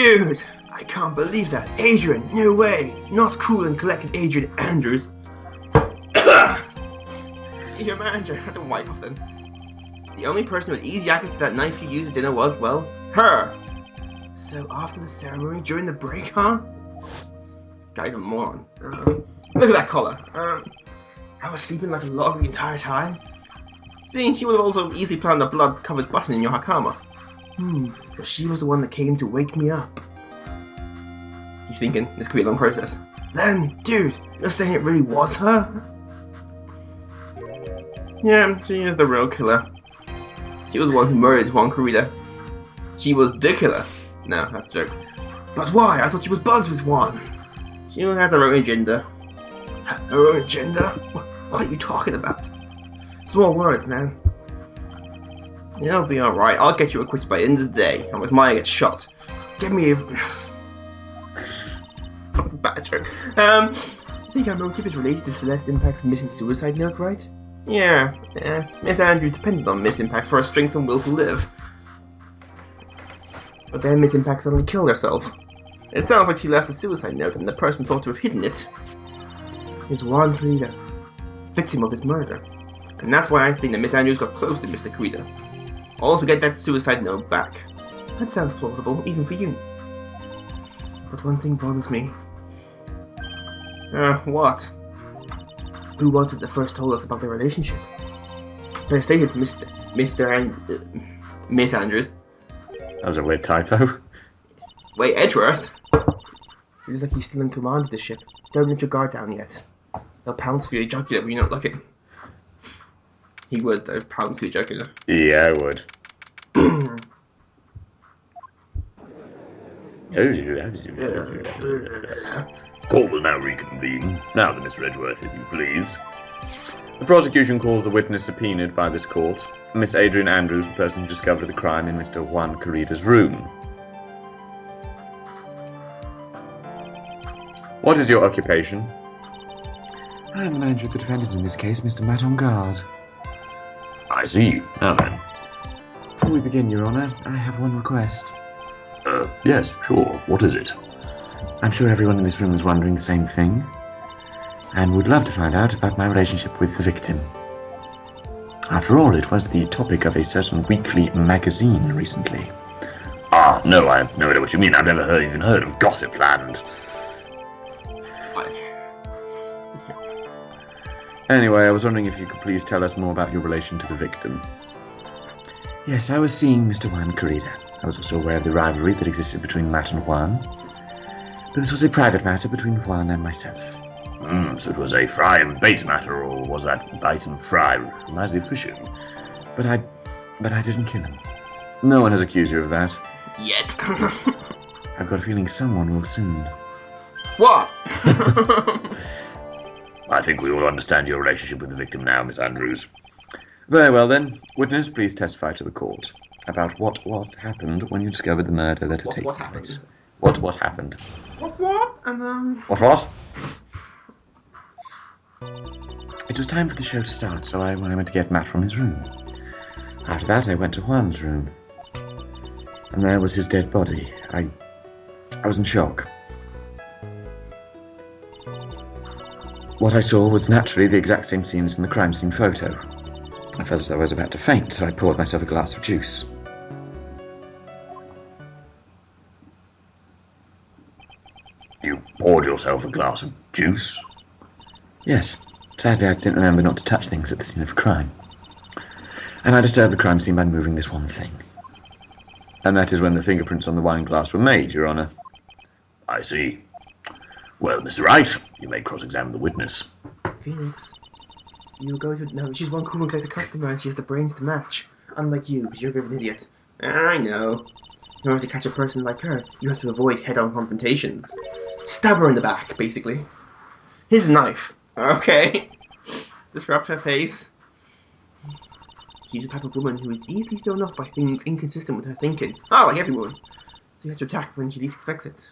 Dude, I can't believe that. Adrian, no way. Not cool and collected Adrian Andrews. Your manager had to wipe off then. The only person with easy access to that knife you used at dinner was, well, her. So after the ceremony, during the break, huh? This guy's a moron. Look at that collar. I was sleeping like a log the entire time. See, she would have also easily planted a blood-covered button in your hakama. Because she was the one that came to wake me up. He's thinking, this could be a long process. Then, dude, you're saying it really was her? Yeah, she is the real killer. She was the one who murdered Juan Corrida. She was the killer. No, that's a joke. But why? I thought she was buds with Juan. She has her own agenda. Her own agenda? What are you talking about? Small words, man. It'll be alright. I'll get you acquitted by the end of the day. And with Maya gets shot. Give me a... That was a bad joke. I think our motive is related to Celeste Impact's missing suicide note, right? Yeah. Miss Andrews depended on Miss Impact for her strength and will to live. But then Miss Impact suddenly killed herself. It sounds like she left a suicide note and the person thought to have hidden it is Juan Corrida, victim of his murder. And that's why I think that Miss Andrews got close to Mr. Corrida. All to get that suicide note back. That sounds plausible, even for you. But one thing bothers me. What? Who was it that first told us about their relationship? They stated Miss Andrews. That was a weird typo. Wait, Edgeworth? It looks like he's still in command of the ship. Don't let your guard down yet. They'll pounce for your jugular when you're not looking. He would, though, pounce for your jugular. Yeah, I would. Court will now reconvene. Now then, Mr. Edgeworth, if you please. The prosecution calls the witness subpoenaed by this court, Miss Adrian Andrews, the person who discovered the crime in Mr. Juan Corrida's room. What is your occupation? I am the manager of the defendant in this case, Mr. Matt on guard. I see. Now then. Before we begin, Your Honour, I have one request. Yes, sure. What is it? I'm sure everyone in this room is wondering the same thing, and would love to find out about my relationship with the victim. After all, it was the topic of a certain weekly magazine recently. Ah, no, I have no idea what you mean. I've never even heard of Gossipland. Anyway, I was wondering if you could please tell us more about your relation to the victim. Yes, I was seeing Mr. Juan Corrida. I was also aware of the rivalry that existed between Matt and Juan. But this was a private matter between Juan and myself. So it was a fry and bait matter, or was that bite and fry mildly fishing? But I didn't kill him. No one has accused you of that. Yet. I've got a feeling someone will soon. What? I think we all understand your relationship with the victim now, Miss Andrews. Very well then. Witness, please testify to the court about what happened when you discovered the murder that had taken place. Happened? What happened? What? What? It was time for the show to start, so I went to get Matt from his room. After that, I went to Juan's room. And there was his dead body. I was in shock. What I saw was naturally the exact same scene as in the crime scene photo. I felt as though I was about to faint, so I poured myself a glass of juice. You poured yourself a glass of juice? Yes. Sadly, I didn't remember not to touch things at the scene of a crime. And I disturbed the crime scene by moving this one thing. And that is when the fingerprints on the wine glass were made, Your Honour. I see. Well, Mr. Wright, you may cross-examine the witness. Phoenix, you're going to... No, she's one cool and collect a customer and she has the brains to match. Unlike you, because you're a bit of an idiot. I know. In order to catch a person like her, you have to avoid head-on confrontations. Stab her in the back, basically. Here's a knife. Okay. Disrupt her face. She's the type of woman who is easily thrown off by things inconsistent with her thinking. Like every woman. So you have to attack when she least expects it.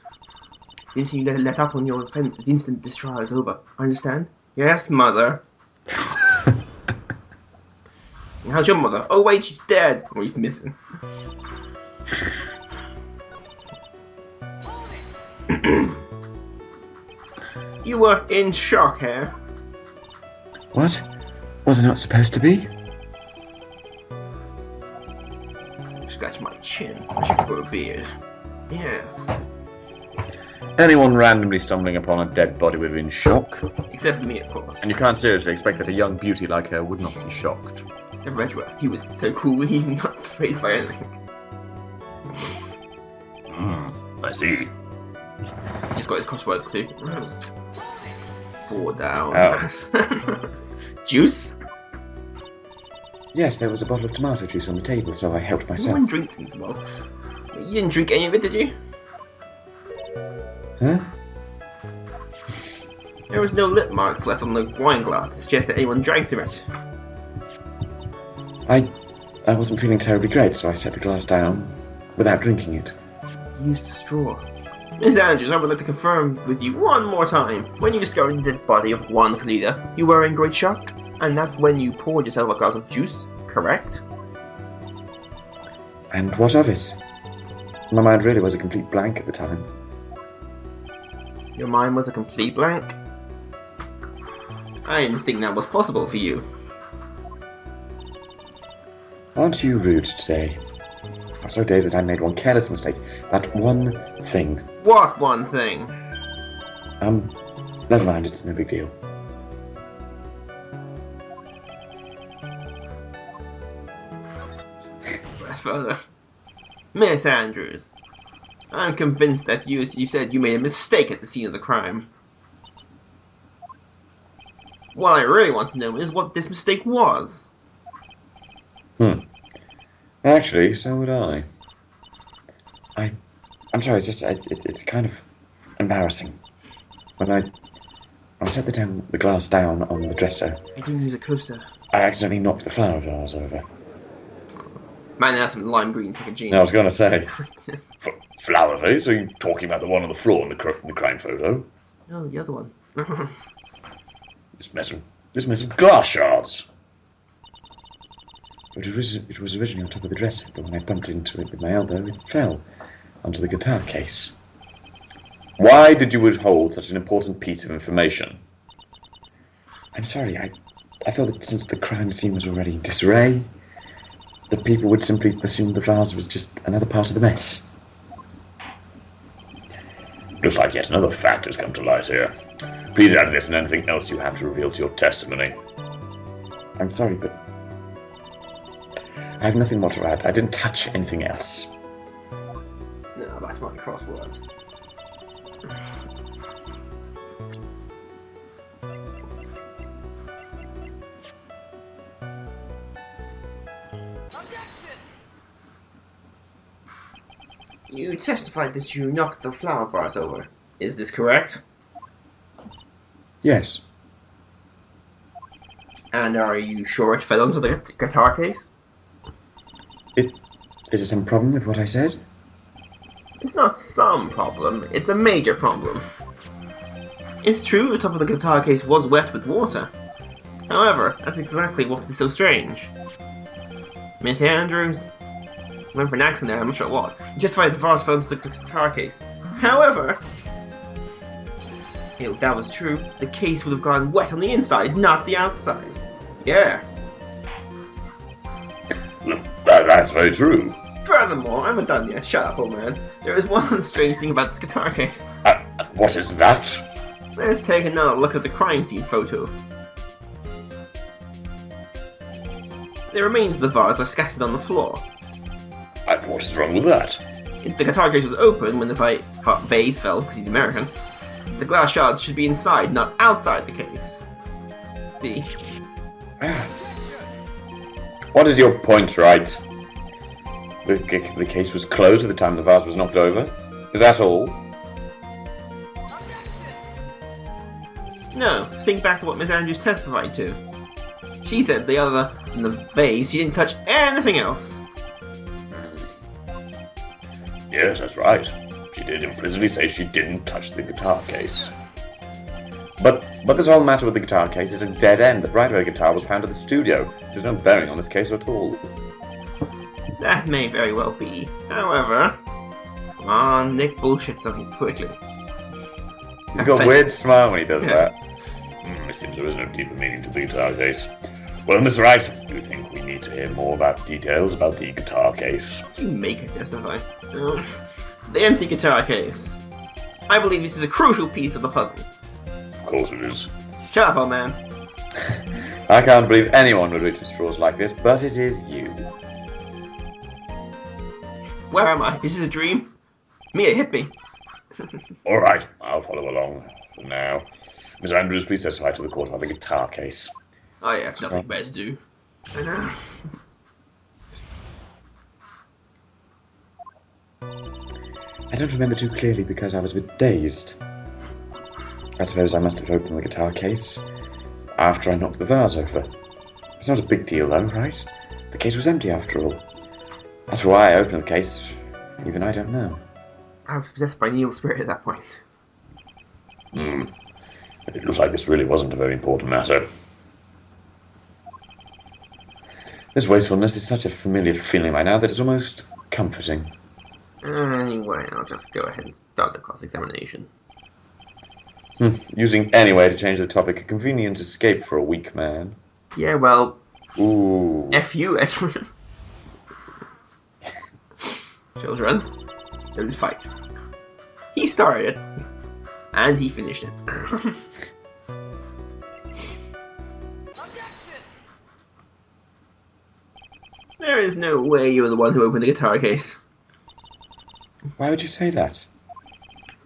The instant you let up on your offense, it's instant this trial is over. Understand? Yes, mother. How's your mother? Oh wait, she's dead. Or he's missing. You were in shock, Hare. What? Was I not supposed to be? Scratch my chin. I should grow a beard. Yes. Anyone randomly stumbling upon a dead body would be in shock. Except me, of course. And you can't seriously expect that a young beauty like her would not be shocked. And Edgeworth, he was so cool, he's not phased by anything. I see. Just got his crossword clue. 4 down. Oh. Juice? Yes, there was a bottle of tomato juice on the table, so I helped No myself. one drinks in well. You didn't drink any of it, did you? Huh? There was no lip marks left on the wine glass to suggest that anyone drank from it. I wasn't feeling terribly great, so I set the glass down without drinking it. You used a straw. Miss Andrews, I would like to confirm with you one more time. When you discovered the dead body of Juan Carita, you were in great shock, and that's when you poured yourself a glass of juice, correct? And what of it? My mind really was a complete blank at the time. Your mind was a complete blank? I didn't think that was possible for you. Aren't you rude today? I'm so dazed that I made one careless mistake. That one thing. What one thing? Never mind, it's no big deal. As further. Miss Andrews, I'm convinced that you said you made a mistake at the scene of the crime. What I really want to know is what this mistake was. Actually, so would I. I'm sorry, it's kind of embarrassing. When I set the glass down on the dresser, I didn't use a coaster. I accidentally knocked the flower vase over. Man, that's some lime green for a gene. I was going to say. Flower vase? Are you talking about the one on the floor in the crime photo? Oh, the other one. This mess of glass shards. It was originally on top of the dresser, but when I bumped into it with my elbow, it fell onto the guitar case. Why did you withhold such an important piece of information? I'm sorry, I thought that since the crime scene was already in disarray, that people would simply assume the vase was just another part of the mess. Looks like yet another fact has come to light here. Please add this and anything else you have to reveal to your testimony. I'm sorry, but I have nothing more to add. I didn't touch anything else. No, that's my crossword. You testified that you knocked the flower vase over. Is this correct? Yes. And are you sure it fell onto the guitar case? Is there some problem with what I said? It's not some problem, it's a major problem. It's true the top of the guitar case was wet with water. However, that's exactly what is so strange. Miss Andrews, I went for an accent there, I'm not sure what. You justified the vase fell into the guitar case. However, if that was true, the case would have gone wet on the inside, not the outside. Yeah. That's very true. Furthermore, I'm not done yet. Shut up, old man. There is one strange thing about this guitar case. What is that? Let's take another look at the crime scene photo. The remains of the vase are scattered on the floor. And what is wrong with that? If the guitar case was open when the vase fell, because he's American, the glass shards should be inside, not outside the case. See? What is your point, Wright? The case was closed at the time the vase was knocked over? Is that all? No, think back to what Miss Andrews testified to. She said the other than the vase, she didn't touch anything else. Yes, that's right. She did implicitly say she didn't touch the guitar case. But this whole matter with the guitar case is a dead end. The Brightway guitar was found at the studio. There's no bearing on this case at all. That may very well be. However, come on, Nick, bullshit something quickly. He's got a weird smile when he does Yeah. that. It seems there is no deeper meaning to the guitar case. Well, Mr. Wright, do you think we need to hear more about details about the guitar case? You make it justify. The empty guitar case. I believe this is a crucial piece of the puzzle. Of course it is. Shut up, old man. I can't believe anyone would reach with straws like this, but it is you. Where am I? Is this a dream? Mia, hit me. Alright, I'll follow along for now. Miss Andrews, please testify to the court about the guitar case. I have nothing better to do. I know. I don't remember too clearly because I was a bit dazed. I suppose I must have opened the guitar case after I knocked the vase over. It's not a big deal though, right? The case was empty after all. As for why I opened the case, even I don't know. I was possessed by Neil's spirit at that point. It looks like this really wasn't a very important matter. This wastefulness is such a familiar feeling by now that it's almost comforting. Anyway, I'll just go ahead and start the cross-examination. Using any way to change the topic, a convenient escape for a weak man. Yeah, well, Ooh. F you, Edward. Children, don't fight. He started, and he finished it. There is no way you were the one who opened the guitar case. Why would you say that?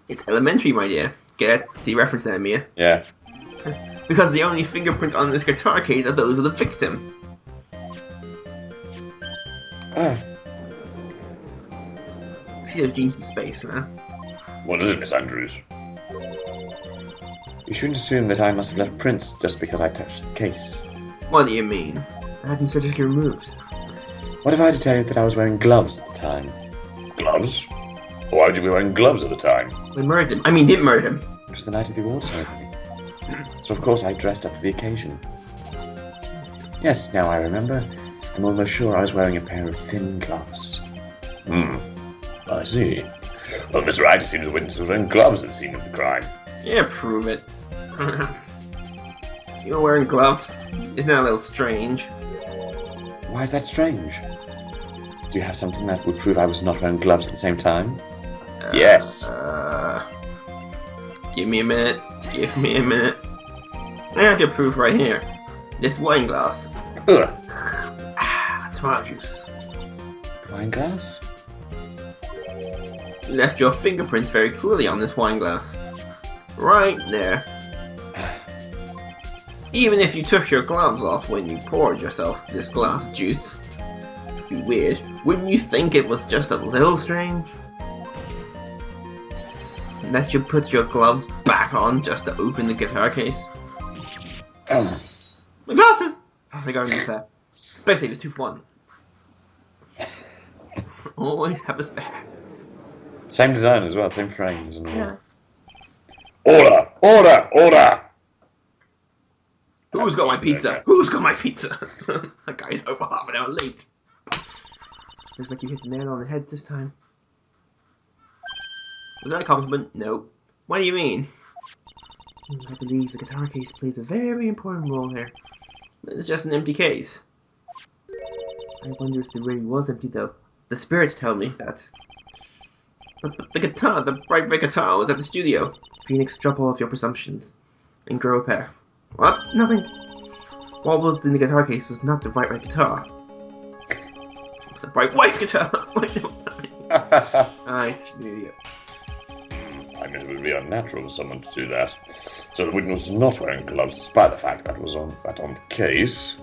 It's elementary, my dear. Get it? See reference there, Mia? Yeah. Because the only fingerprints on this guitar case are those of the victim. Ah, See those jeans in space, huh? What is it, Miss Andrews? you shouldn't assume that I must have left prints just because I touched the case. What do you mean? I had them surgically removed. What if I to tell you that I was wearing gloves at the time? Gloves? Why would you be wearing gloves at the time? We murdered him. I mean, didn't murder him. It was the night of the award ceremony. So of course I dressed up for the occasion. Yes, now I remember. I'm almost sure I was wearing a pair of thin gloves. I see. Well, Miss Wright, it seems the witness was wearing gloves at the scene of the crime. Yeah, prove it. You're wearing gloves. Isn't that a little strange? Why is that strange? Do you have something that would prove I was not wearing gloves at the same time? Yes. Give me a minute. Give me a minute. I have your proof right here. This wine glass. Ugh. Tomato juice. The wine glass? You left your fingerprints very clearly on this wine glass. Right there. Even if you took your gloves off when you poured yourself this glass of juice, it'd be weird. Wouldn't you think it was just a little strange? That you put your gloves back on just to open the guitar case? My glasses! Oh, they're going to that. Space Saver's 2 for 1. Always have a spare. Same design as well, same frames and all. Yeah. Order! Order! Order! Who's got my pizza? Who's got my pizza? That guy's over half an hour late. Looks like you hit the nail on the head this time. Was that a compliment? No. What do you mean? I believe the guitar case plays a very important role here. It's just an empty case. I wonder if it really was empty though. The spirits tell me that. But the guitar, the bright red guitar, was at the studio. Phoenix, drop all of your presumptions and grow a pair. What? Nothing. What was in the guitar case was not the bright red guitar. It was a bright white guitar. I see, idiot. I mean, it would be unnatural for someone to do that. So the witness was not wearing gloves, despite the fact that was on the case.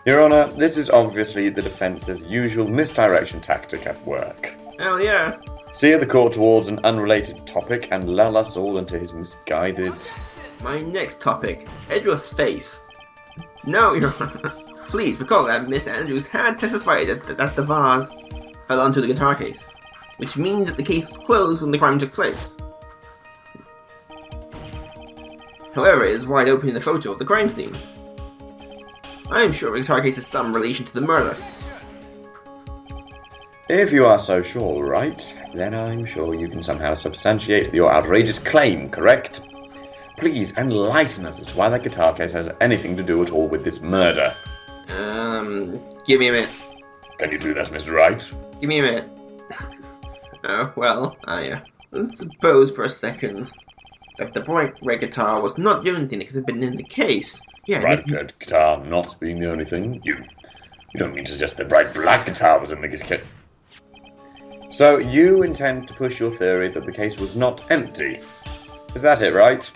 Your Honour, this is obviously the defence's usual misdirection tactic at work. Hell yeah. Steer the court towards an unrelated topic and lull us all into his misguided... My next topic, Edgeworth's face. No, Your Honor. Please recall that Miss Andrews had testified that the vase fell onto the guitar case, which means that the case was closed when the crime took place. However, it is wide open in the photo of the crime scene. I am sure the guitar case has some relation to the murder. If you are so sure, Wright, then I'm sure you can somehow substantiate your outrageous claim, correct? Please enlighten us as to why that guitar case has anything to do at all with this murder. Give me a minute. Can you do that, Mr. Wright? Give me a minute. Oh, well, let's suppose for a second that the bright red guitar was not the only thing that could have been in the case. Yeah, Bright red guitar not being the only thing? You don't mean to suggest the bright black guitar was in the case? So you intend to push your theory that the case was not empty? Is that it, right?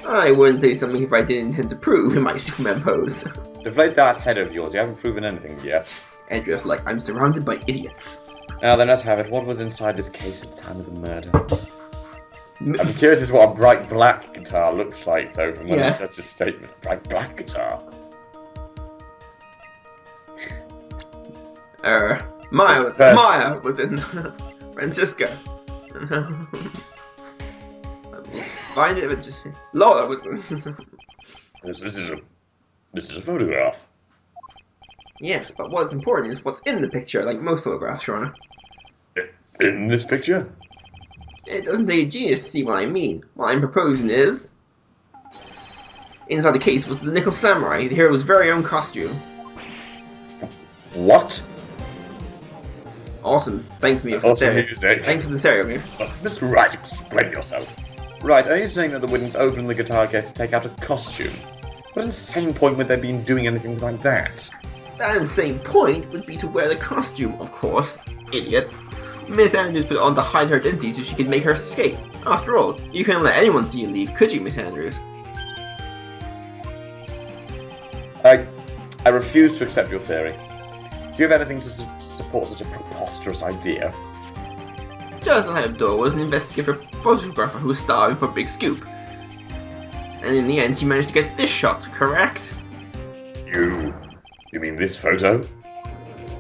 I wouldn't say something if I didn't intend to prove in my Superman pose. Deflate that head of yours, you haven't proven anything yet. Edgeworth's like, I'm surrounded by idiots. Now then, let's have it. What was inside this case at the time of the murder? I'm curious as to what a bright black guitar looks like, though, from when I judge a statement. Bright black guitar. Maya was in Francisco. Find it, but just Laura was. This is a photograph. Yes, but what's important is what's in the picture, like most photographs, Your Honor. In this picture? It doesn't take a genius to see what I mean. What I'm proposing is, inside the case was the Nickel Samurai, the hero's very own costume. What? Awesome. Thanks me for the stereo. Thanks for the stereo here. Mr. Wright, explain yourself. Right, are you saying that the witness opened the guitar case to take out a costume? What insane point would they be in doing anything like that? That insane point would be to wear the costume, of course. Idiot. Miss Andrews put it on to hide her identity so she could make her escape. After all, you couldn't let anyone see you leave, could you, Miss Andrews? I refuse to accept your theory. Do you have anything to support such a preposterous idea? Just ahead of the door was an investigative photographer who was starving for a big scoop. And in the end, she managed to get this shot, correct? You mean this photo?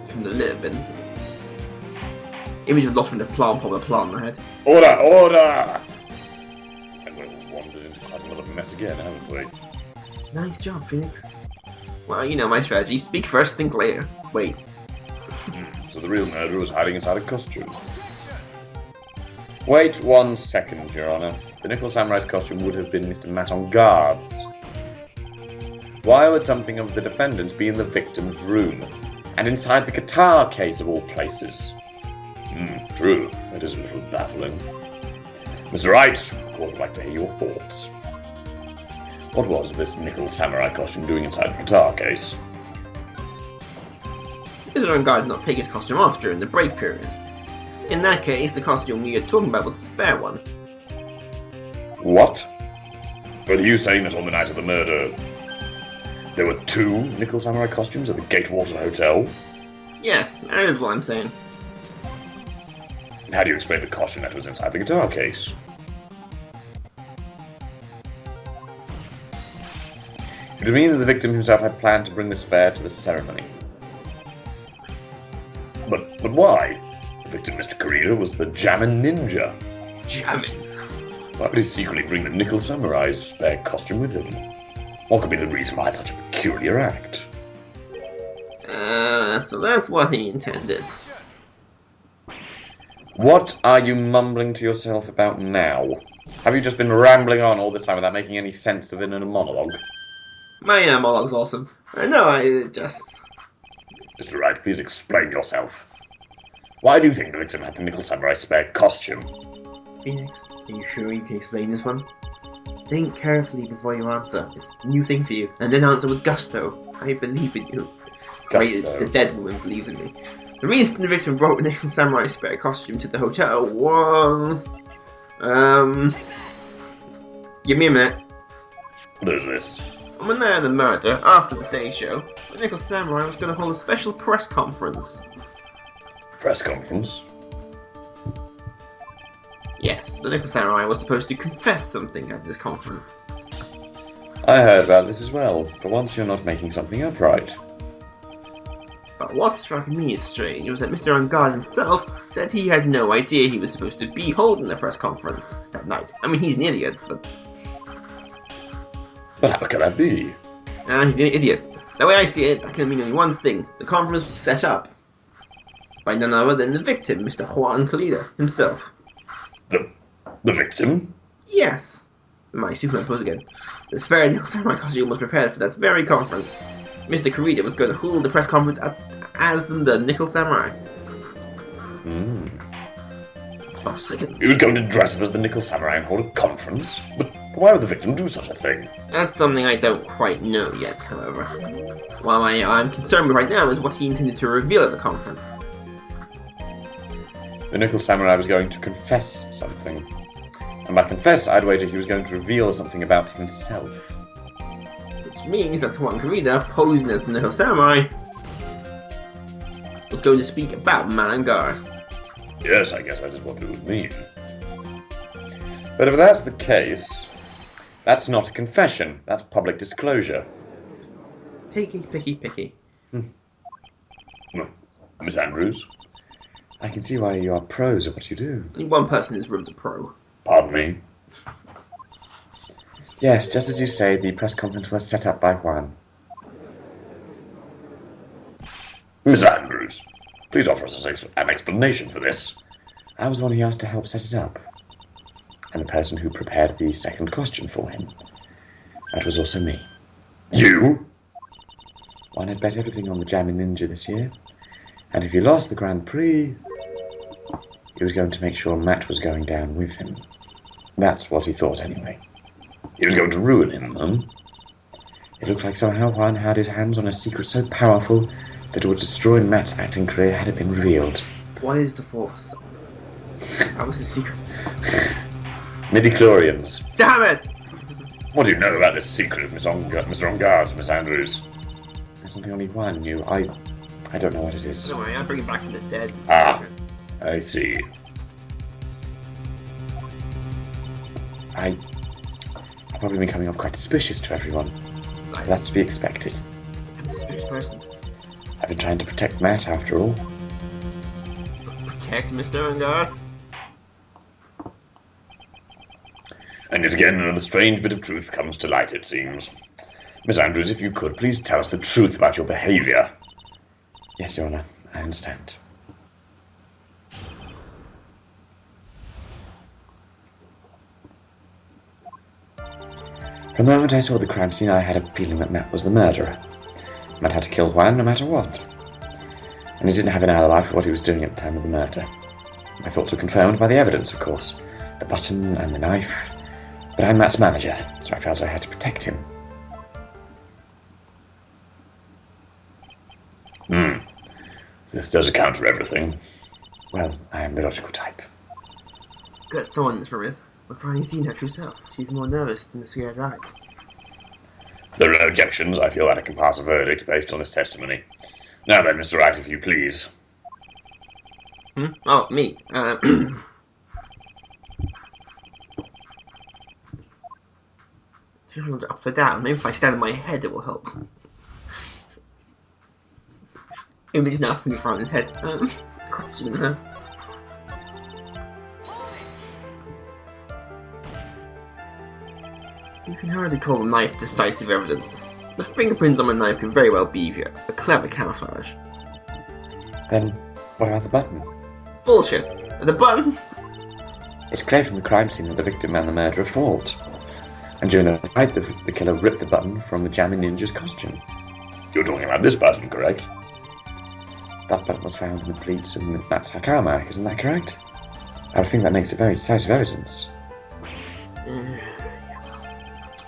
From the litter bin. Image of lost from the plant pop a plant in the head. Order! Order! And we've wandered into quite another mess again, haven't we? Nice job, Phoenix. Well, you know my strategy. Speak first, think later. Wait. So the real murderer was hiding inside a costume. Wait 1 second, Your Honor. The Nickel Samurai's costume would have been Mr. Maton Guard's. Why would something of the defendant's be in the victim's room? And inside the guitar case of all places? True. That is a little baffling. Mr. Wright, the court would like to hear your thoughts. What was this Nickel Samurai costume doing inside the guitar case? Mr. Guard did not take his costume off during the break period. In that case, the costume we are talking about was a spare one. What? But are you saying that on the night of the murder, there were 2 Nickel Samurai costumes at the Gatewater Hotel? Yes, that is what I'm saying. And how do you explain the costume that was inside the guitar case? It would mean that the victim himself had planned to bring the spare to the ceremony. But why? The victim, Mr. Correa, was the Jammin' Ninja. Jammin'? Why would he secretly bring the Nickel Samurai's spare costume with him? What could be the reason behind such a peculiar act? So that's what he intended. What are you mumbling to yourself about now? Have you just been rambling on all this time without making any sense of it in a monologue? My monologue's awesome. I just... Mr. Wright, please explain yourself. Why do you think the victim had the Nickel Samurai's spare costume? Phoenix, are you sure you can explain this one? Think carefully before you answer. It's a new thing for you. And then answer with gusto. I believe in you. Wait, the dead woman believes in me. The reason the victim brought the Nickel Samurai's spare costume to the hotel was... Give me a minute. What is this? On the night of the murder, after the stage show, the Nickel Samurai was going to hold a special press conference. Press conference? Yes, the Nickel Samurai was supposed to confess something at this conference. I heard about this as well. For once you're not making something up right. But what struck me as strange was that Mr. Ungard himself said he had no idea he was supposed to be holding a press conference that night. I mean, he's an idiot, but... But how can that be? He's an idiot. The way I see it, that can mean only one thing. The conference was set up. by none other than the victim, Mr. Juan Calida, himself. The victim? Yes. My Superman pose again. The spare nickel samurai costume was prepared for that very conference. Mr. Calida was going to hold the press conference as the nickel samurai. Oh, second. He was going to dress up as the nickel samurai and hold a conference? But why would the victim do such a thing? That's something I don't quite know yet, however. What I'm concerned with right now is what he intended to reveal at the conference. The nickel samurai was going to confess something. And by confess, I'd wager he was going to reveal something about himself. Which means that Juan Carida, posing as the nickel samurai, was going to speak about Mangar. Yes, I guess that is what it would mean. But if that's the case, that's not a confession. That's public disclosure. Picky. Well, Miss Andrews? I can see why you are pros at what you do. Only one person in this room's a pro. Pardon me? Yes, just as you say, the press conference was set up by Juan. Miss Andrews, please offer us an explanation for this. I was the one he asked to help set it up. And the person who prepared the second costume for him. That was also me. You? Juan had bet everything on the Jamming Ninja this year. And if he lost the Grand Prix, he was going to make sure Matt was going down with him. That's what he thought, anyway. He was going to ruin him, huh? It looked like somehow Juan had his hands on a secret so powerful that it would destroy Matt's acting career had it been revealed. What is the Force? That was his secret. Midichlorians. Damn it! What do you know about this secret of Mr. Onguard's, Miss Andrews? There's something only Juan knew. I don't know what it is. Don't worry, I'll bring him back from the dead. Ah, I see. I've probably been coming off quite suspicious to everyone. But that's to be expected. I'm a suspicious person. I've been trying to protect Matt, after all. Protect Mr. Angard? And yet again, another strange bit of truth comes to light, it seems. Miss Andrews, if you could, please tell us the truth about your behaviour. Yes, Your Honour, I understand. From the moment I saw the crime scene, I had a feeling that Matt was the murderer. Matt had to kill Juan no matter what. And he didn't have an alibi for what he was doing at the time of the murder. My thoughts were confirmed by the evidence, of course. The button and the knife. But I'm Matt's manager, so I felt I had to protect him. This does account for everything. Well, I am the logical type. Got someone for this. We're finally seeing her true self. She's more nervous than the scared rabbit. If there are no objections, I feel that I can pass a verdict based on this testimony. Now then, Mr. Wright, if you please. Oh, me. Upside down. Maybe if I stand on my head, it will help. Maybe there's nothing in front of his head. Costume, huh? You can hardly call the knife decisive evidence. The fingerprints on my knife can very well be a clever camouflage. Then, what about the button? Bullshit. The button? It's clear from the crime scene that the victim and the murderer fought. And during the fight, the killer ripped the button from the Jamming Ninja's costume. You're talking about this button, correct? That button was found in the pleats of Matt's Hakama, isn't that correct? I would think that makes it very decisive evidence.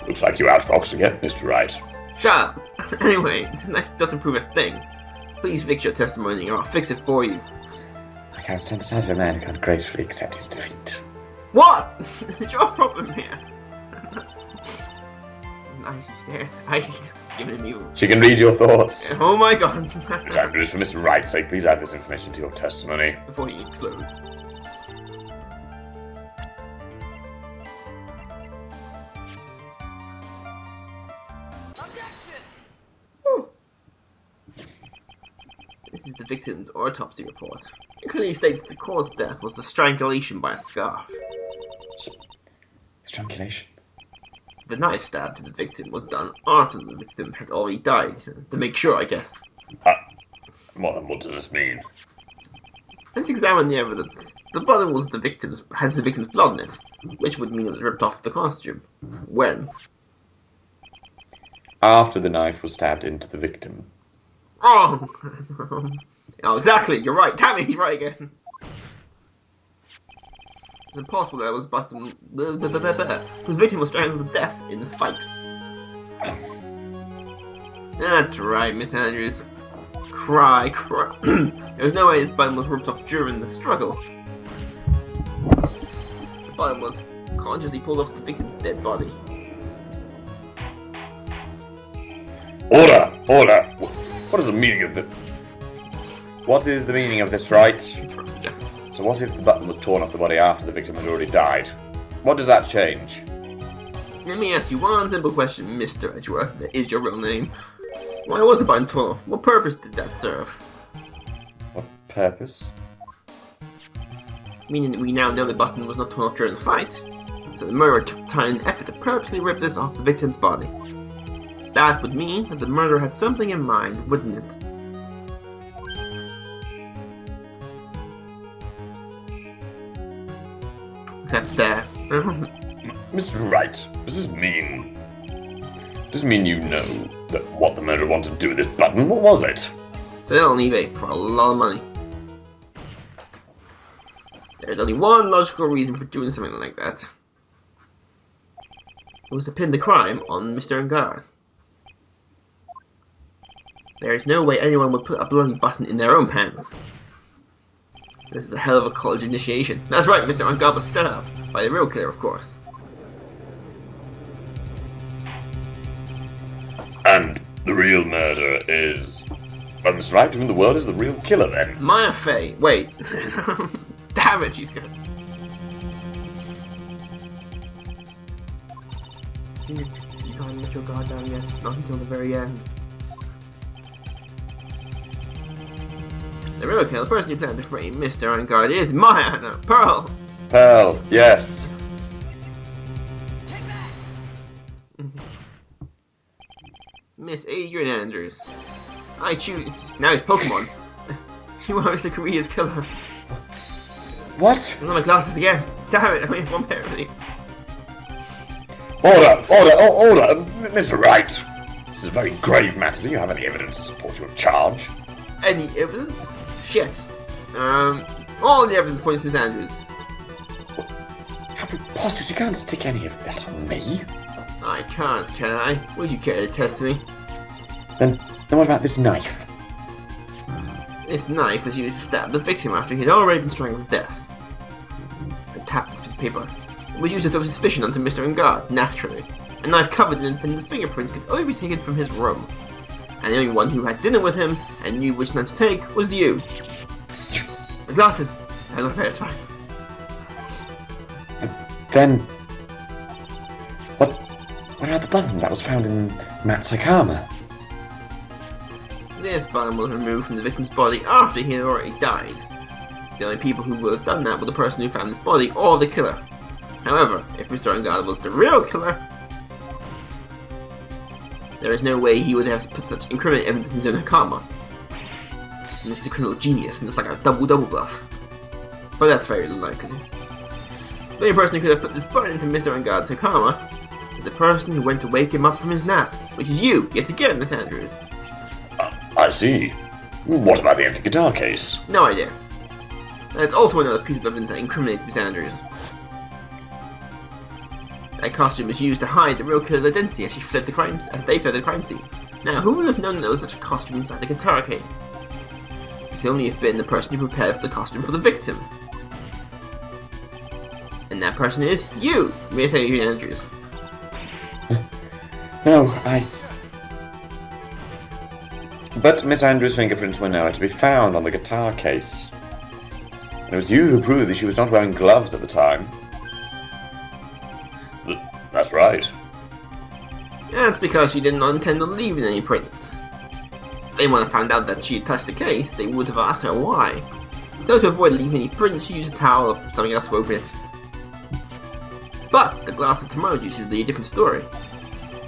Looks like you outfoxed again, Mr. Wright. Shut up! Anyway, this knife doesn't prove a thing. Please fix your testimony or I'll fix it for you. I can't stand the sight of a man who can't gracefully accept his defeat. What? It's your problem here. Icy stare. Icy stare. Giving me. She can read your thoughts. Oh my god. Miss Andrews, for Mr. Wright's sake, please add this information to your testimony. Before he explodes. This is the victim's autopsy report. It clearly states the cause of death was a strangulation by a scarf. Strangulation? The knife stab to the victim was done after the victim had already died. To make sure, I guess. What does this mean? Let's examine the evidence. The button has the victim's blood on it, which would mean it was ripped off the costume. When? After the knife was stabbed into the victim. Wrong! Oh, exactly, you're right. Damn it, he's right again. It's impossible that it was button whose victim was strangled to death in the fight. That's right, Miss Andrews. Cry. There was no way his button was ripped off during the struggle. The button was consciously pulled off the victim's dead body. Order! Order! What is the meaning of this? What is the meaning of this, right? So what if the button was torn off the body after the victim had already died? What does that change? Let me ask you one simple question, Mr. Edgeworth. That is your real name. Why was the button torn off? What purpose did that serve? What purpose? Meaning that we now know the button was not torn off during the fight. So the murderer took time and effort to purposely rip this off the victim's body. That would mean that the murderer had something in mind, wouldn't it? That stare. Mr. Wright, does this mean... Does it mean you know that what the murderer wanted to do with this button? What was it? Sell on eBay for a lot of money. There's only one logical reason for doing something like that. It was to pin the crime on Mr. Angard. There is no way anyone would put a bloody button in their own hands. This is a hell of a college initiation. That's right, Mr. Angard was set up by the real killer, of course. And the real murderer is... Well, Mr. Wright, who in the world is the real killer, then? Maya Fey. Wait. Damn it, she's good. You can't let your guard down yet. Not until the very end. The real killer, the person who planned to frame Mr. Angard is Maya. No, Pearl. Pearl, yes. Miss Adrian Andrews. I choose. Now he's Pokemon. You are Mr. Korea's killer. What? I'm on my glasses again. Damn it, I only have one pair of these. Order! Mr. Wright! This is a very grave matter. Do you have any evidence to support your charge? Any evidence? Shit. All the evidence points to Miss Andrews. How preposterous. You can't stick any of that on me. I can't, can I? Would you care to test me? Then what about this knife? This knife was used to stab the victim after he had already been strangled to death. A tapped piece of paper. It was used to throw suspicion onto Mr. Angard, naturally. A knife covered in independent fingerprints could only be taken from his room. And the only one who had dinner with him and knew which knife to take was you. My glasses! I look there, it's fine. Then... What about the button that was found in Matt's Saikama? This button was removed from the victim's body after he had already died. The only people who would have done that were the person who found his body or the killer. However, if Mr. Angard was the real killer, there is no way he would have put such incriminating evidence in his own Hakama. He's a criminal genius, and it's like a double bluff. But that's very unlikely. The only person who could have put this button into Mr. Angard's Hakama is the person who went to wake him up from his nap, which is you, yet again, Miss Andrews. I see. What about the empty guitar case? No idea. That's also another piece of evidence that incriminates Miss Andrews. That costume was used to hide the real killer's identity as they fled the crime scene. Now, who would have known there was such a costume inside the guitar case? It could only have been the person who prepared for the costume for the victim. And that person is you, Miss Adrian Andrews. No, But Miss Andrews' fingerprints were nowhere to be found on the guitar case. And it was you who proved that she was not wearing gloves at the time. That's right. That's because she did not intend on leaving any prints. If anyone had found out that she had touched the case, they would have asked her why. So to avoid leaving any prints, she used a towel or something else to open it. But the glass of tomato juice is a different story.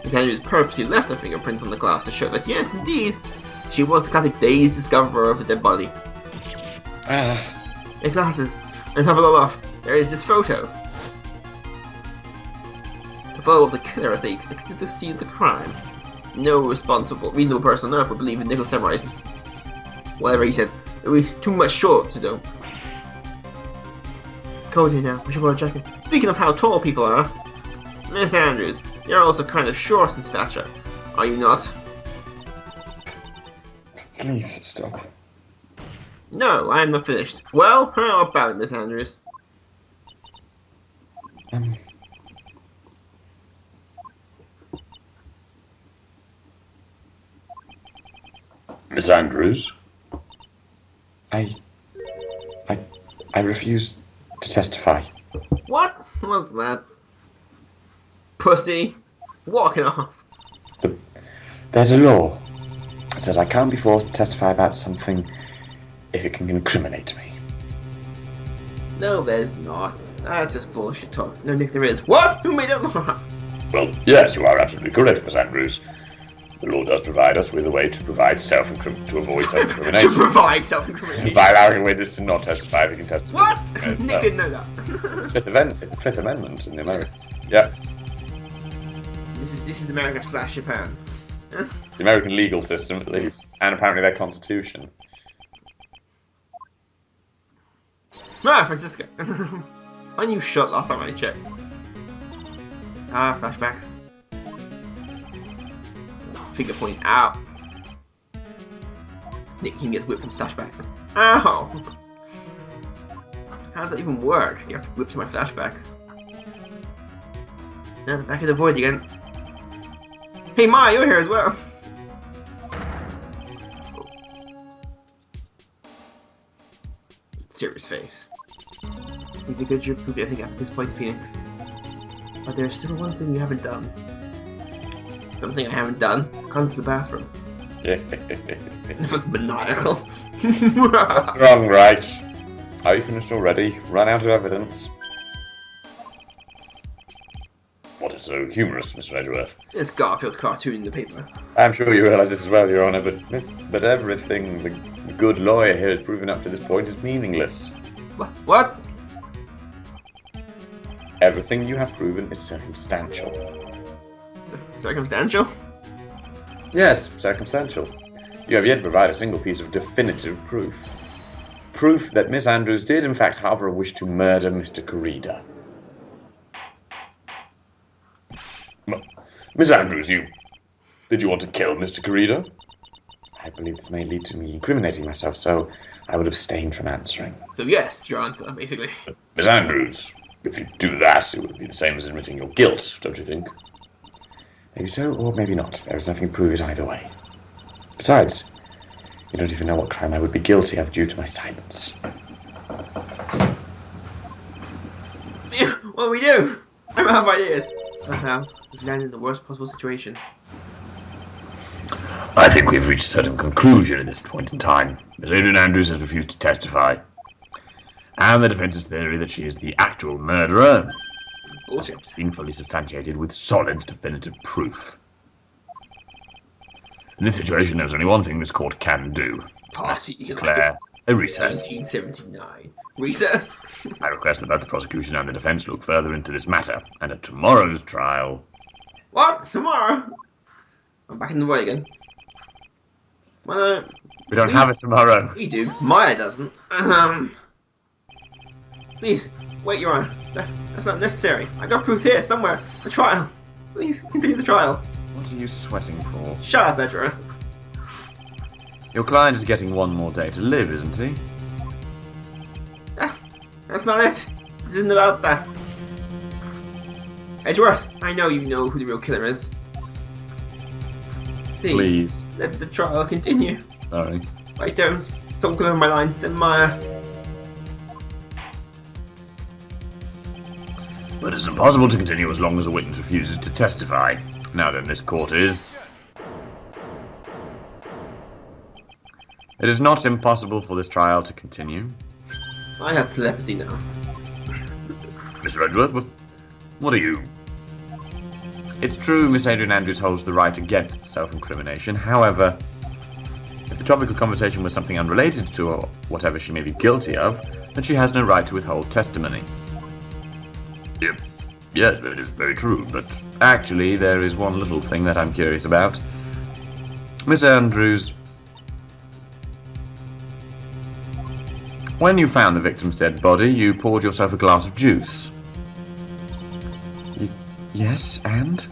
Miss Andrews purposely left her fingerprints on the glass to show that yes, indeed, she was the classic dazed discoverer of a dead body. their glasses, and top it all off, there is this photo. The photo of the killer as they exit the scene of the crime. No reasonable person on Earth would believe in Nicholas Samurai's. Whatever he said, it was too much short to do. It's cold here now. We should wear a jacket. Speaking of how tall people are, Miss Andrews, you're also kind of short in stature, are you not? Please stop. No, I am not finished. Well, how about it, Miss Andrews? Miss Andrews? I refuse to testify. What was that? Pussy? Walking off. There's a law that says I can't be forced to testify about something if it can incriminate me. No, there's not. That's just bullshit talk. No, Nick, there is. What? Who made that law? Well, yes, you are absolutely correct, Miss Andrews. The law does provide us with a way to provide to avoid self-incrimination. To provide self-incrimination. By allowing witnesses to not testify if he can testify. What? Nick didn't know that. It's the Fifth Amendment in the America. Yeah. This is America / Japan. It's the American legal system, at least. And apparently their constitution. Ah, Francisca. My new shot last time I checked. Ah, flashbacks. Finger pointing out. Nick can get whipped from flashbacks. Ow! How does that even work? You have to whip to my flashbacks. Back in the void again. Hey Ma, you're here as well. Oh. Serious face. You did a good job proving everything at this point, Phoenix. But there's still one thing you haven't done. Something I haven't done. Gone to the bathroom. That was maniacal. What's wrong, Wright? Are you finished already? Run out of evidence. What is so humorous, Mr. Edgeworth? There's Garfield cartoon in the paper. I'm sure you realise this as well, Your Honour, but everything the good lawyer here has proven up to this point is meaningless. What? Everything you have proven is circumstantial. Circumstantial? Yes, circumstantial. You have yet to provide a single piece of definitive proof. Proof that Miss Andrews did in fact harbour a wish to murder Mr. Corrida. Miss Andrews, did you want to kill Mr. Corrida? I believe this may lead to me incriminating myself, so I would abstain from answering. So yes, your answer, basically. Miss Andrews, if you do that, it would be the same as admitting your guilt, don't you think? Maybe so, or maybe not. There is nothing to prove it either way. Besides, you don't even know what crime I would be guilty of due to my silence. Yeah, what do we do? I'm out of ideas. Somehow, we've landed in the worst possible situation. I think we've reached a certain conclusion at this point in time. Miss Adrian Andrews has refused to testify. And the defence's theory that she is the actual murderer Bullshit. has been fully substantiated with solid, definitive proof. In this situation, there's only one thing this court can do. Party Declare a recess. 1979. Recess? I request that both the prosecution and the defense look further into this matter, and at tomorrow's trial... What? Tomorrow? I'm back in the way again. Well, We don't have it tomorrow. we do. Maya doesn't. Please, wait, Your Honor. That's not necessary. I got proof here, somewhere. The trial. Please, continue the trial. What are you sweating for? Shut up, Edgeworth. Your client is getting one more day to live, isn't he? That's not it. This isn't about that. Edgeworth, I know you know who the real killer is. Please. Let the trial continue. Sorry. If I don't, someone could over my lines, then Maya. But it's impossible to continue as long as a witness refuses to testify. Now then, this court is... It is not impossible for this trial to continue. I have telepathy now. Mr. Edgeworth, what are you? It's true Miss Adrian Andrews holds the right against self-incrimination. However, if the topic of conversation was something unrelated to whatever she may be guilty of, then she has no right to withhold testimony. Yep. Yes, that is very true, but actually there is one little thing that I'm curious about. Miss Andrews, when you found the victim's dead body, you poured yourself a glass of juice. Yes, and?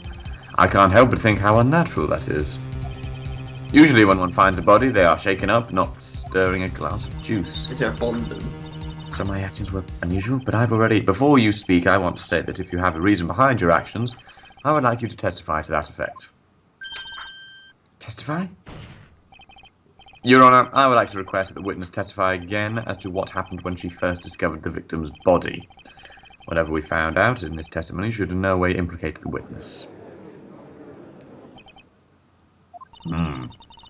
I can't help but think how unnatural that is. Usually when one finds a body, they are shaken up, not stirring a glass of juice. Is there a bond then? So my actions were unusual, But I've already... Before you speak, I want to state that if you have a reason behind your actions, I would like you to testify to that effect. testify? Your Honour, I would like to request that the witness testify again as to what happened when she first discovered the victim's body. Whatever we found out in this testimony should in no way implicate the witness. I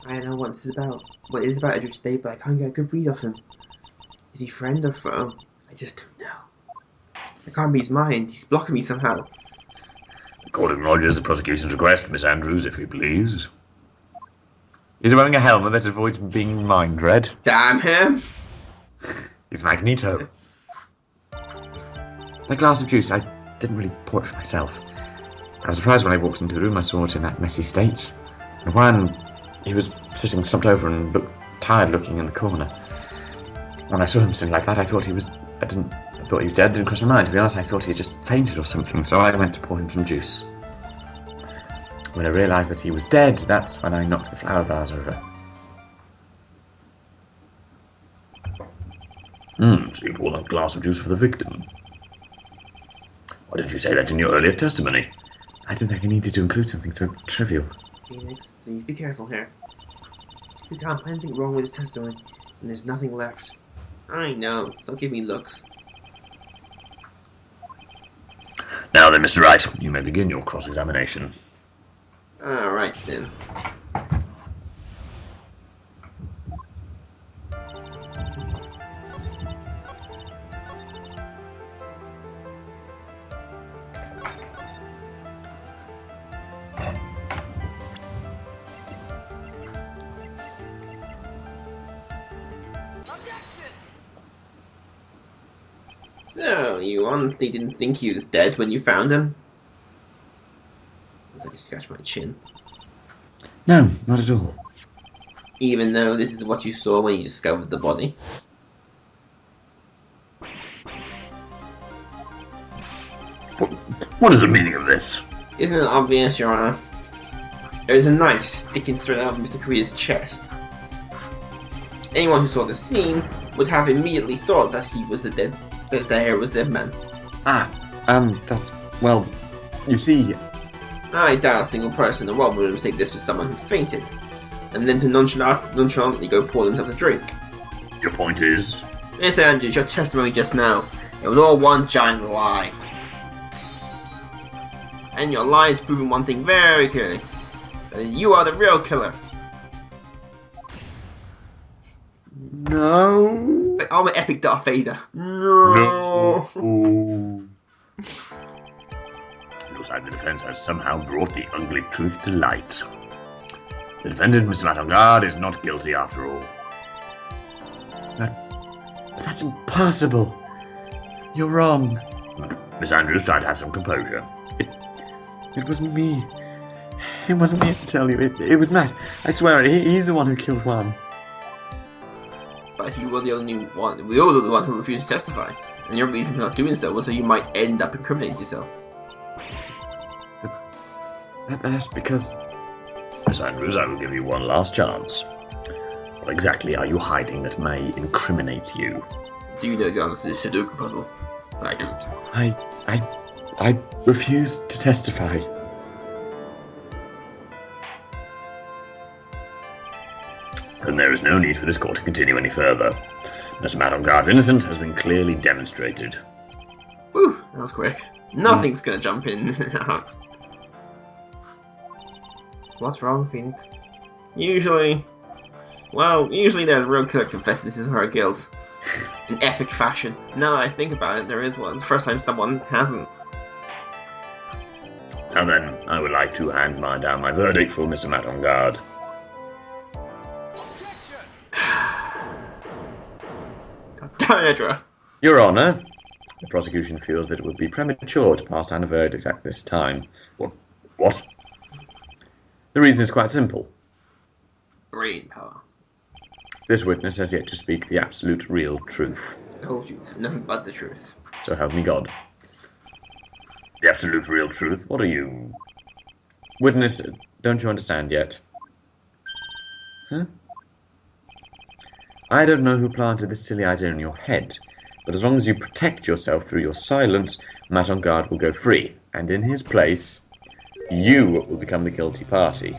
don't know what this is about. What it is about Edward today, but I can't get a good read of him. Is he friend or foe? I just don't know. I can't read his mind. He's blocking me somehow. According Rogers, the prosecution's request, Miss Andrews, if you please. He's wearing a helmet that avoids being mind-read. Damn him! He's Magneto. That glass of juice, I didn't really pour it for myself. I was surprised when I walked into the room I saw it in that messy state. And Juan, he was sitting slumped over and looked tired looking in the corner. When I saw him sitting like that, I thought he was dead. Didn't cross my mind. To be honest, I thought he had just fainted or something, so I went to pour him some juice. When I realised that he was dead, that's when I knocked the flower vase over. So you poured a glass of juice for the victim. Why didn't you say that in your earlier testimony? I didn't think I needed to include something so trivial. Phoenix, please be careful here. You can't find anything wrong with his testimony, and there's nothing left. I know. Don't give me looks. Now then, Mr. Wright, you may begin your cross-examination. Alright then. So, you honestly didn't think he was dead when you found him? As I scratch my chin. No, not at all. Even though this is what you saw when you discovered the body? What is the meaning of this? Isn't it obvious, Your Honor? There is a knife sticking straight out of Mr. Korea's chest. Anyone who saw the scene would have immediately thought that he was the hair was dead man. That's... well, you see... I doubt a single person in the world would mistake this for someone who fainted, and then to nonchalantly go pour themselves a drink. Your point is? Miss Andrews, your testimony just now, it was all one giant lie. And your lie has proven one thing very clearly, that you are the real killer. No. I'm an epic Darth Vader. No. Looks like the defense has somehow brought the ugly truth to light. The defendant, Mr. Matongard, is not guilty after all. That's impossible. You're wrong. Miss Andrews, try to have some composure. It wasn't me. It wasn't me, I tell you. It was Matt. I swear, he's the one who killed Juan. But you were the only one. We were the one who refused to testify, and your reason for not doing so was so you might end up incriminating yourself. That's because... Miss Andrews, I will give you one last chance. What exactly are you hiding that may incriminate you? Do you know the answer to this Sudoku puzzle? I don't. I refuse to testify. Then there is no need for this court to continue any further. Mr. Matongard's innocence has been clearly demonstrated. Whew, that was quick. Nothing's gonna jump in. What's wrong, Phoenix? Usually the real killer confesses to her guilt. In epic fashion. Now that I think about it, there is one. The first time someone hasn't. Now then, I would like to hand down my verdict for Mr. Matongard. Come on, Edra. Your Honour, the prosecution feels that it would be premature to pass down a verdict at this time. What? The reason is quite simple. Brain power. This witness has yet to speak the absolute real truth. Told you, nothing but the truth. So help me God. The absolute real truth? What are you? Witness, don't you understand yet? Huh? I don't know who planted this silly idea in your head, but as long as you protect yourself through your silence, Matt on guard will go free, and in his place, you will become the guilty party.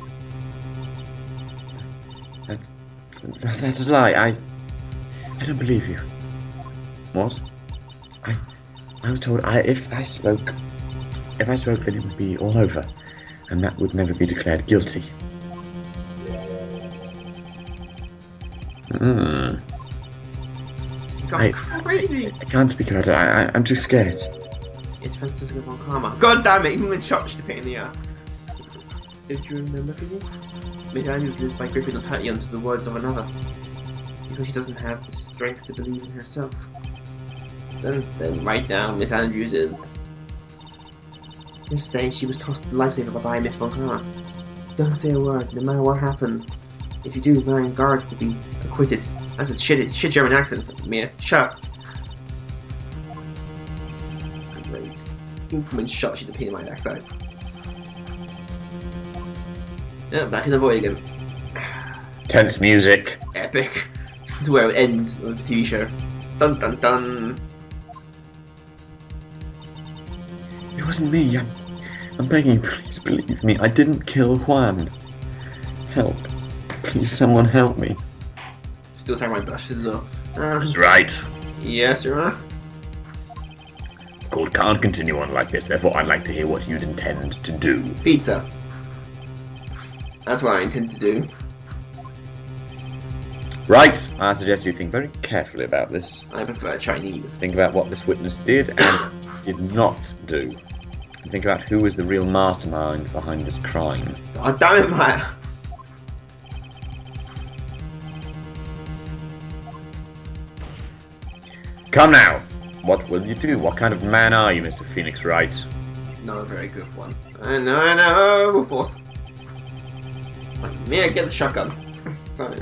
That's a lie. I don't believe you. What? I was told if I spoke, then it would be all over, and Matt would never be declared guilty. Crazy. I can't speak about it. I'm too scared. It's Francisco von Karma. God damn it, even when shot, she's a pain in the ass. Don't you remember Phoenix? Miss Andrews lives by gripping or tightly onto the words of another, because she doesn't have the strength to believe in herself. Then write down Miss Andrews is. Yesterday she was tossed the lifesaver by Miss von Karma. Don't say a word, no matter what happens. If you do, Ryan Guard will be acquitted. That's a shit German accent, Mia. Shut up. Great. Even when shot, she's a pain in my backside. Yeah, back in the void again. Tense music. Epic. This is where it would end of the TV show. Dun dun dun. It wasn't me. I'm begging you, please believe me. I didn't kill Juan. Help. Please, someone help me. Still saying my blush is up. That's right. Yes, Your Honor. The court can't continue on like this, therefore I'd like to hear what you'd intend to do. Pizza. That's what I intend to do. Right. I suggest you think very carefully about this. I prefer Chinese. Think about what this witness did and did not do. And think about who is the real mastermind behind this crime. God damn it, Maya. Come now. What will you do? What kind of man are you, Mr. Phoenix Wright? Not a very good one. I know. We're forced. Mia, get the shotgun. Sorry.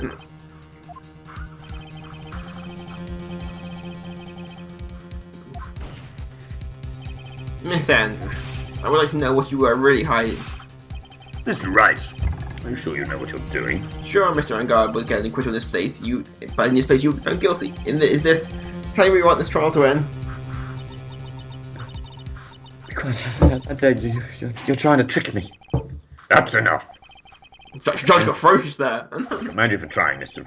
Miss Andrews, I would like to know what you are really hiding. Mr. Wright, are you sure you know what you're doing? Sure, Mr. Angard will get an acquittal in this place. But in this place, you'll be found guilty. Is this how we want this trial to end? Be quiet. I beg you. You're trying to trick me. That's enough. Judge got ferocious there. Commend you for trying, Mr.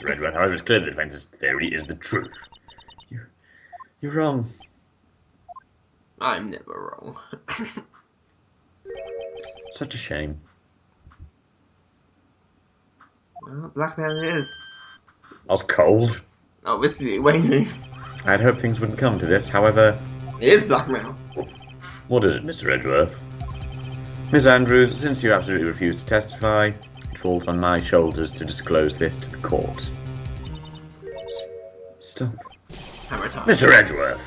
Edgeworth. However, it's clear the defense's theory is the truth. You're wrong. I'm never wrong. Such a shame. Well, blackmail it is. I was cold. Oh, this is waiting. I'd hoped things wouldn't come to this, however... It is blackmail. What is it, Mr. Edgeworth? Miss Andrews, since you absolutely refuse to testify, it falls on my shoulders to disclose this to the court. Stop. Hammer time. Mr. Edgeworth!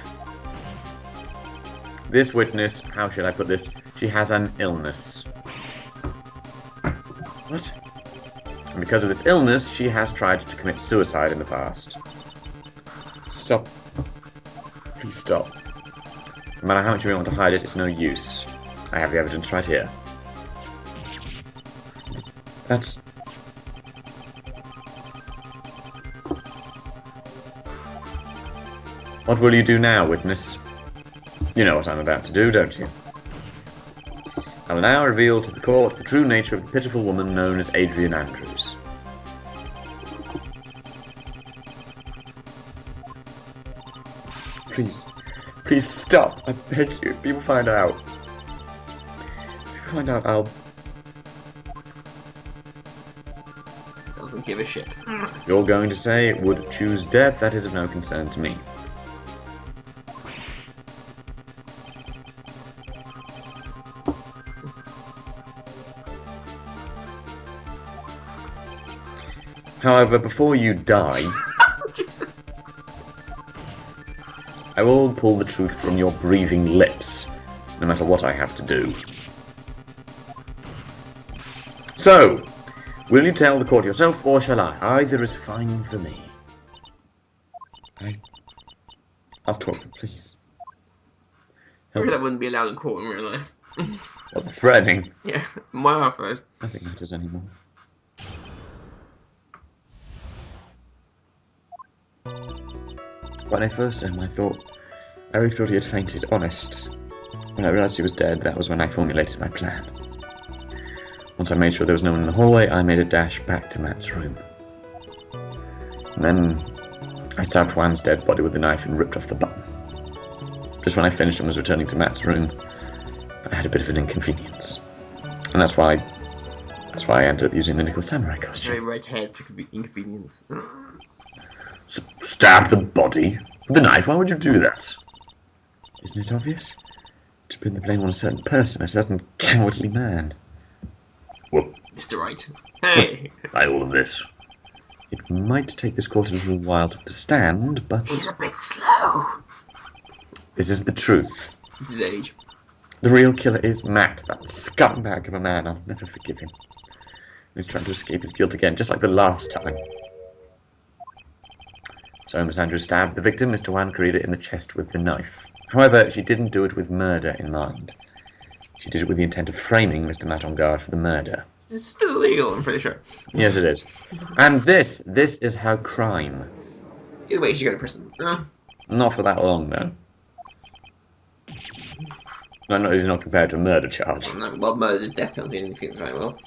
This witness, how should I put this? She has an illness. What? And because of this illness, she has tried to commit suicide in the past. Stop. Please stop. No matter how much you want to hide it, it's no use. I have the evidence right here. That's... What will you do now, witness? You know what I'm about to do, don't you? I will now reveal to the court the true nature of the pitiful woman known as Adrian Andrews. Please stop, I beg you. If people find out. I'll... Doesn't give a shit. You're going to say would choose death, that is of no concern to me. However, before you die... I will pull the truth from your breathing lips, no matter what I have to do. So, will you tell the court yourself, or shall I? Either is fine for me. I'll talk, please. Maybe that wouldn't be allowed in court in real life. What, the threatening? Yeah, my office. Nothing matters anymore. When I first saw him, I really thought he had fainted, honest. When I realised he was dead, that was when I formulated my plan. Once I made sure there was no one in the hallway, I made a dash back to Matt's room. And then I stabbed Juan's dead body with a knife and ripped off the button. Just when I finished and was returning to Matt's room, I had a bit of an inconvenience. And that's why I ended up using the nickel samurai costume. Very red hair took the inconvenience. Stab the body? With a knife? Why would you do that? Isn't it obvious? To pin the blame on a certain person, a certain cowardly man. Well, Mr. Wright. Hey! by all of this. It might take this court a little while to understand, but... He's a bit slow. This is the truth. It's his age. The real killer is Matt, that scumbag of a man. I'll never forgive him. He's trying to escape his guilt again, just like the last time. So Miss Andrews stabbed the victim, Mr. Juan Carida, in the chest with the knife. However, she didn't do it with murder in mind. She did it with the intent of framing Mr. Matt on guard for the murder. It's still illegal, I'm pretty sure. Yes, it is. And this is her crime. Either way, she go to prison. Not for that long, though. No, it's not compared to a murder charge. No, well, murder is death penalty in Phoenix Wright, well.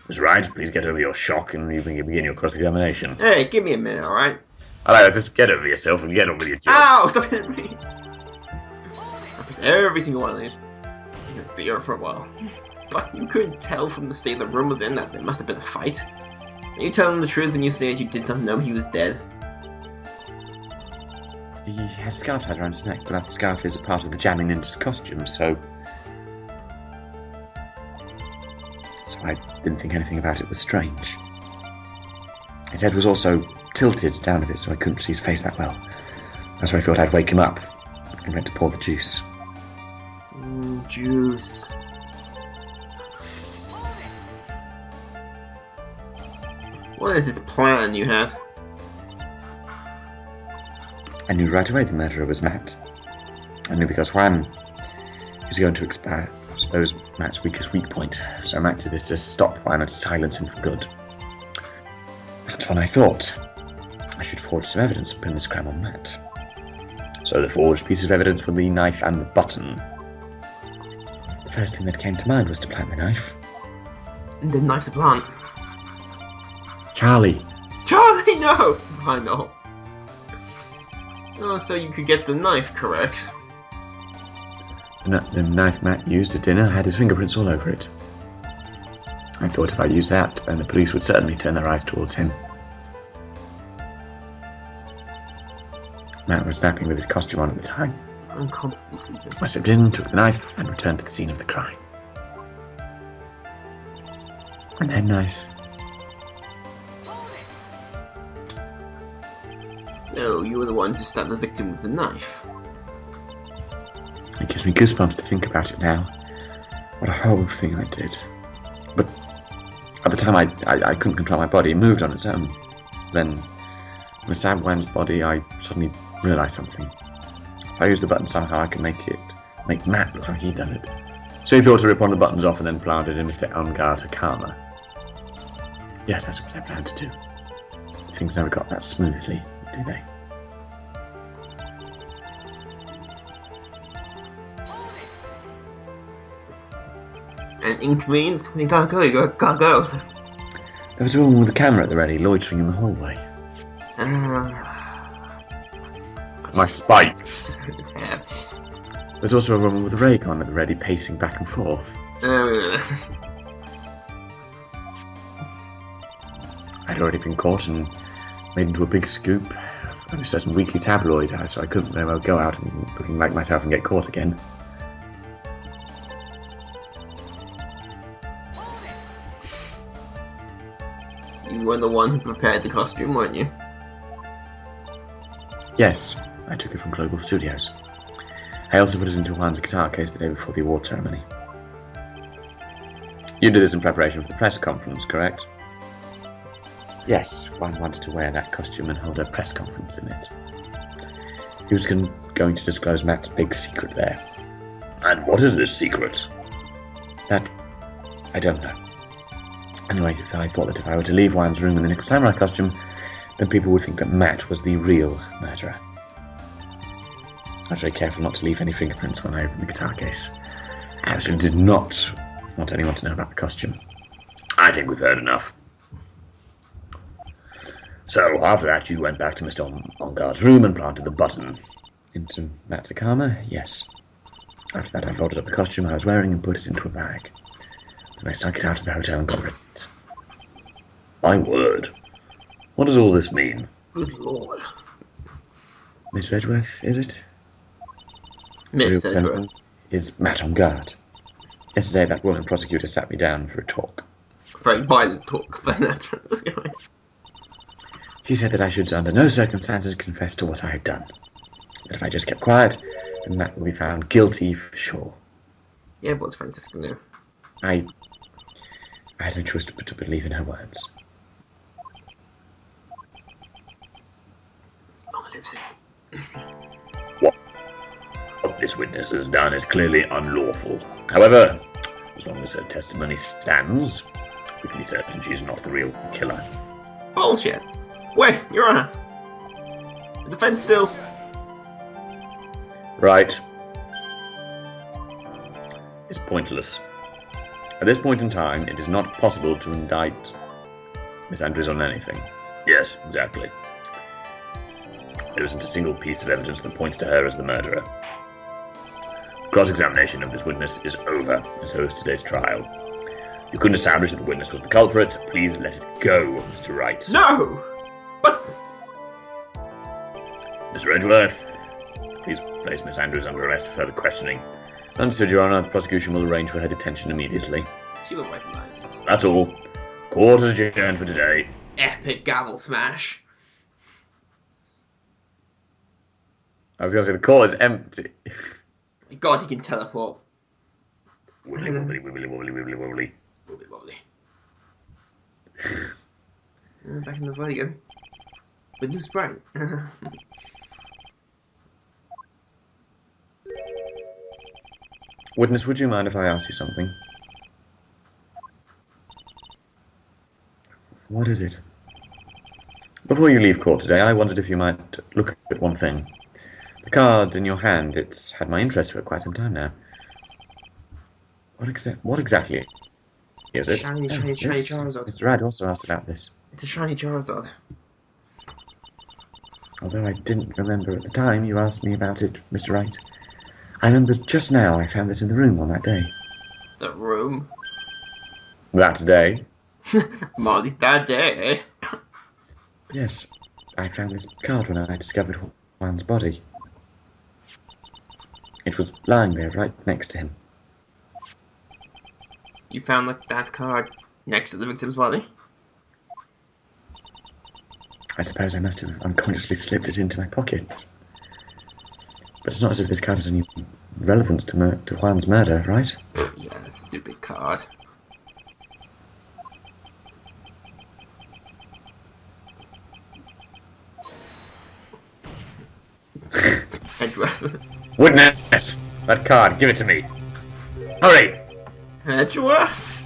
Ms. Wright, please get over your shock and you can begin your cross-examination. Hey, give me a minute, alright? Alright, just get over yourself and get on with your job. Ow! Stop hitting me! I press every single one of these. I'm gonna beat her for a while. But you couldn't tell from the state the room was in that there must have been a fight. Are you telling the truth when you say that you did not know he was dead? He had a scarf tied around his neck, but that scarf is a part of the jamming ninja's costume, so I didn't think anything about it was strange. His head was also tilted down a bit, so I couldn't see his face that well. That's why I thought I'd wake him up and went to pour the juice. Juice. What is this plan you have? I knew right away the murderer was Matt. I knew because Juan was going to expose Matt's weakest weak point, so Matt did this to stop Juan and silence him for good. That's when I thought I should forge some evidence and pin this crime on Matt. So the forged pieces of evidence were the knife and the button. The first thing that came to mind was to plant the knife. And then knife the plant. Charlie! Charlie, no! I know. Oh, so you could get the knife correct. The knife Matt used at dinner had his fingerprints all over it. I thought if I used that, then the police would certainly turn their eyes towards him. Matt was napping with his costume on at the time. Uncomfortable sleeping. I stepped in, took the knife, and returned to the scene of the crime. And then nice. So, you were the one to stab the victim with the knife. It gives me goosebumps to think about it now. What a horrible thing I did. But at the time I couldn't control my body, it moved on its own. Then, when I stabbed Wan's body, I suddenly realised something. If I use the button somehow, I can make Matt look like he'd done it. So you thought to rip one of the buttons off and then plant it in Mr. Elmgar Takama? Yes, that's what I planned to do. Things never got that smoothly, do they? An inconvenience? When you gotta go, you gotta go. There was a woman with a camera at the ready, loitering in the hallway. My spikes! Yeah. There's also a woman with a ray gun at the ready, pacing back and forth. I'd already been caught and made into a big scoop on a certain weekly tabloid, so I couldn't very well go out and looking like myself and get caught again. You were the one who prepared the costume, weren't you? Yes, I took it from Global Studios. I also put it into Juan's guitar case the day before the award ceremony. You did this in preparation for the press conference, correct? Yes, Juan wanted to wear that costume and hold a press conference in it. He was going to disclose Matt's big secret there. And what is this secret? That I don't know. Anyway, I thought that if I were to leave Juan's room in the Nickel Samurai costume, then people would think that Matt was the real murderer. I was very careful not to leave any fingerprints when I opened the guitar case. I actually did not want anyone to know about the costume. I think we've heard enough. So, after that, you went back to Mr. Onguard's room and planted the button. Into Matt's Akama? Yes. After that, I folded up the costume I was wearing and put it into a bag. Then I snuck it out of the hotel and got rid of it. My word. What does all this mean? Good lord. Miss Edgeworth, is it? Miss Edgeworth. Is Matt on guard? Yesterday, that woman prosecutor sat me down for a talk. Very violent talk, but that's going. She said that I should, under no circumstances, confess to what I had done. That if I just kept quiet, then Matt would be found guilty for sure. Yeah, what's Francisco knew? I had no choice but to believe in her words. What this witness has done is clearly unlawful. However, as long as her testimony stands, we can be certain she's not the real killer. Bullshit! Wait, Your Honor! The defense still... Right. It's pointless. At this point in time, it is not possible to indict Miss Andrews on anything. Yes, exactly. There isn't a single piece of evidence that points to her as the murderer. Cross-examination of this witness is over, and so is today's trial. You couldn't establish that the witness was the culprit. Please let it go, Mr. Wright. No! What? Mr. Edgeworth, please place Miss Andrews under arrest for further questioning. Understood, Your Honour. The prosecution will arrange for her detention immediately. She will wait in line. That's all. Court is adjourned for today. Epic gavel smash. I was going to say, the court is empty. God, he can teleport. Wibbly, wobbly, wibbly, wobbly, wibbly, wobbly. Wobbly wobbly. Back in the void again. With new sprite. Witness, would you mind if I asked you something? What is it? Before you leave court today, I wondered if you might look at one thing. The card in your hand, it's had my interest for quite some time now. What exactly is it? Shiny Yes, Charizard. Mr. Rad also asked about this. It's a shiny Charizard. Although I didn't remember at the time you asked me about it, Mr. Wright. I remember just now I found this in the room on that day. The room? That day? Molly, that day. Yes, I found this card when I discovered Juan's body. It was lying there right next to him. You found that card next to the victim's body? I suppose I must have unconsciously slipped it into my pocket. But it's not as if this card has any relevance to Juan's murder, right? Yeah, stupid card. Edgeworth. Witness! That card, give it to me. Hurry! Edgeworth?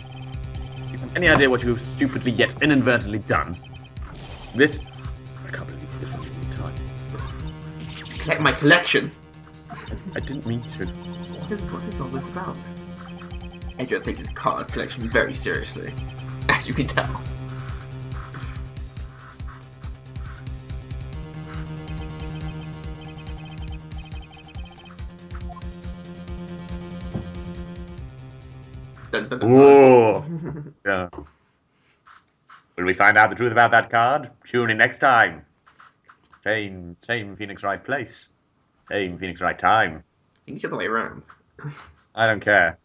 You have any idea what you have stupidly yet inadvertently done? This... I can't believe this was this time. To collect my collection. I didn't mean to. What is all this about? Edgeworth takes his card collection very seriously, as you can tell. Dun, dun, dun, dun. Ooh. Yeah. Will we find out the truth about that card? Tune in next time. Same Phoenix Wright place. Same Phoenix Wright time. I think it's the other way around. I don't care.